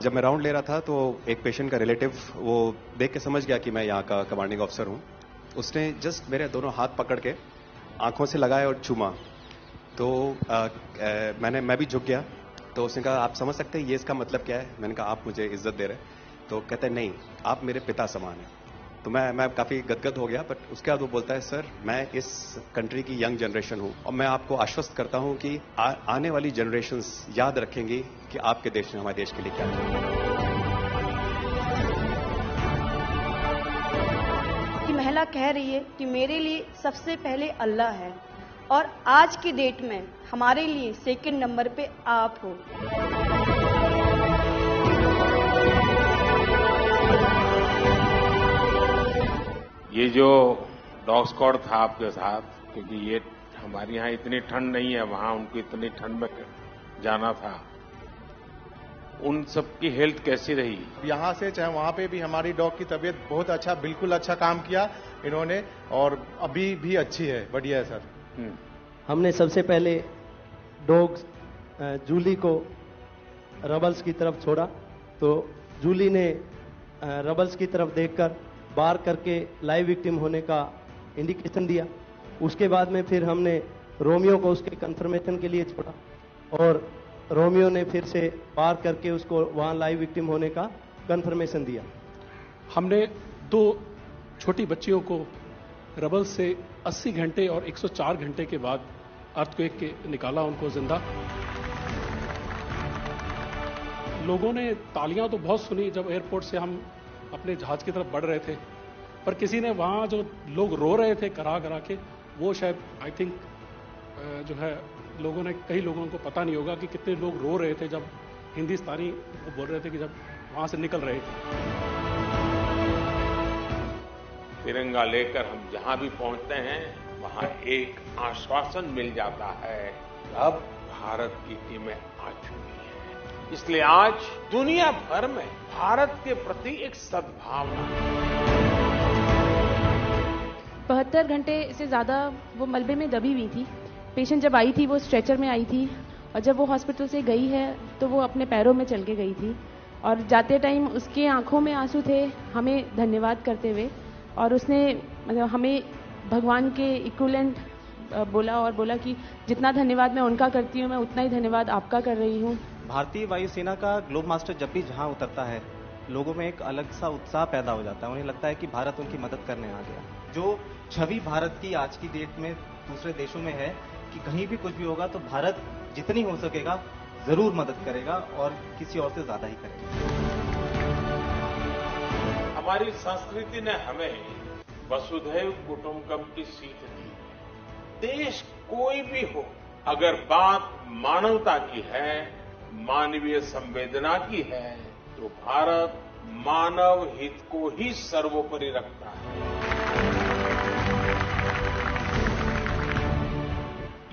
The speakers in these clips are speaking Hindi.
जब मैं राउंड ले रहा था तो एक पेशेंट का रिलेटिव वो देख के समझ गया कि मैं यहाँ का कमांडिंग ऑफिसर हूँ। उसने जस्ट मेरे दोनों हाथ पकड़ के आंखों से लगाया और चूमा। तो मैं भी झुक गया। तो उसने कहा आप समझ सकते हैं ये इसका मतलब क्या है? मैंने कहा आप मुझे इज्जत दे रहे हैं। तो कहते हैं नहीं, आप मेरे पिता समान हैं। तो मैं काफी गदगद हो गया। बट उसके बाद वो बोलता है सर मैं इस कंट्री की यंग जनरेशन हूं और मैं आपको आश्वस्त करता हूं कि आने वाली जनरेशंस याद रखेंगी कि आपके देश ने हमारे देश के लिए क्या किया। कि महिला कह रही है कि मेरे लिए सबसे पहले अल्लाह है और आज की डेट में हमारे लिए सेकंड नंबर पे आप हो। ये जो डॉग स्क्वाड था आपके साथ, क्योंकि ये हमारे यहाँ इतनी ठंड नहीं है, वहां उनको इतनी ठंड में जाना था, उन सबकी हेल्थ कैसी रही? यहाँ से चाहे वहाँ पे भी हमारी डॉग की तबीयत बहुत अच्छा, बिल्कुल अच्छा काम किया इन्होंने और अभी भी अच्छी है, बढ़िया है सर। हमने सबसे पहले डॉग जूली को रबल्स की तरफ छोड़ा तो जूली ने रबल्स की तरफ देखकर बार करके लाइव विक्टिम होने का इंडिकेशन दिया। उसके बाद में फिर हमने रोमियो को उसके कंफर्मेशन के लिए छोड़ा और रोमियो ने फिर से बार करके उसको वहां लाइव विक्टिम होने का कंफर्मेशन दिया। हमने 2 छोटी बच्चियों को रबल से 80 घंटे और 104 घंटे के बाद अर्थक्वेक के निकाला उनको जिंदा। लोगों ने तालियां तो बहुत सुनी जब एयरपोर्ट से हम अपने जहाज की तरफ बढ़ रहे थे, पर किसी ने वहां जो लोग रो रहे थे करा करा के, वो शायद आई थिंक जो है लोगों ने, कई लोगों को पता नहीं होगा कि कितने लोग रो रहे थे जब हिंदुस्तानी वो बोल रहे थे कि जब वहां से निकल रहे थे। तिरंगा लेकर हम जहां भी पहुंचते हैं वहां एक आश्वासन मिल जाता है, अब भारत की टीमें आ चुकी हैं। इसलिए आज दुनिया भर में भारत के प्रति एक सद्भावना। 72 घंटे से ज्यादा वो मलबे में दबी हुई थी। पेशेंट जब आई थी वो स्ट्रेचर में आई थी और जब वो हॉस्पिटल से गई है तो वो अपने पैरों में चल के गई थी और जाते टाइम उसके आंखों में आंसू थे हमें धन्यवाद करते हुए, और उसने मतलब हमें भगवान के इक्विवेलेंट बोला और बोला कि जितना धन्यवाद मैं उनका करती हूँ मैं उतना ही धन्यवाद आपका कर रही हूँ। भारतीय वायुसेना का ग्लोब मास्टर जब भी जहां उतरता है लोगों में एक अलग सा उत्साह पैदा हो जाता है। उन्हें लगता है कि भारत उनकी मदद करने आ गया। जो छवि भारत की आज की डेट में दूसरे देशों में है कि कहीं भी कुछ भी होगा तो भारत जितनी हो सकेगा जरूर मदद करेगा और किसी और से ज्यादा ही करेगा। हमारी संस्कृति ने हमें वसुधैव कुटुंबकम की सीख दी। देश कोई भी हो, अगर बात मानवता की है, मानवीय संवेदना की है, तो भारत मानव हित को ही सर्वोपरि रखता है।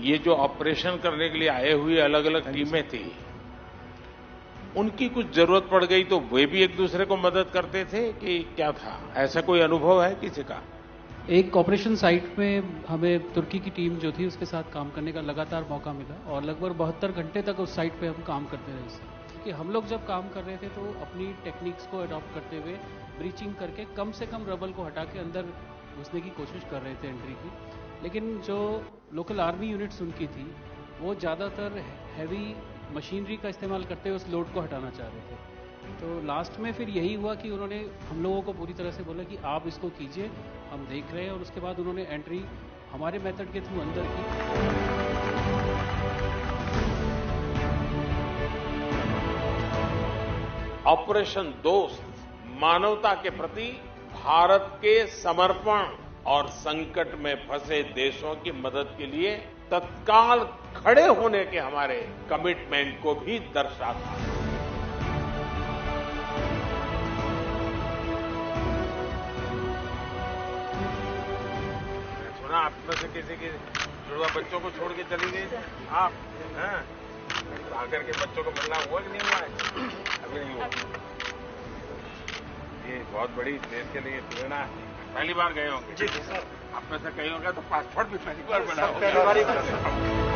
ये जो ऑपरेशन करने के लिए आए हुए अलग अलग टीमें थी, उनकी कुछ जरूरत पड़ गई तो वे भी एक दूसरे को मदद करते थे कि क्या था? ऐसा कोई अनुभव है किसी का? एक ऑपरेशन साइट में हमें तुर्की की टीम जो थी उसके साथ काम करने का लगातार मौका मिला और लगभग 72 घंटे तक उस साइट पे हम काम करते रहे। कि हम लोग जब काम कर रहे थे तो अपनी टेक्निक्स को अडॉप्ट करते हुए ब्रीचिंग करके कम से कम रबल को हटा के अंदर घुसने की कोशिश कर रहे थे एंट्री की। लेकिन जो लोकल आर्मी यूनिट्स उनकी थी वो ज़्यादातर हैवी मशीनरी का इस्तेमाल करते हुए उस लोड को हटाना चाह रहे थे। तो लास्ट में फिर यही हुआ कि उन्होंने हम लोगों को पूरी तरह से बोला कि आप इसको कीजिए, हम देख रहे हैं, और उसके बाद उन्होंने एंट्री हमारे मेथड के थ्रू अंदर की। ऑपरेशन दोस्त मानवता के प्रति भारत के समर्पण और संकट में फंसे देशों की मदद के लिए तत्काल खड़े होने के हमारे कमिटमेंट को भी दर्शाता है। सुना आप में से किसी के जुड़वा बच्चों को छोड़ के चली गई आप, हैं? आकर के बच्चों को मिलना हुआ कि नहीं हुआ है? अभी नहीं हुआ। ये बहुत बड़ी देश के लिए प्रेरणा है। पहली बार गए होंगे? जी सर। आप में से कई होंगे तो पासपोर्ट भी पहली बार बना होगा।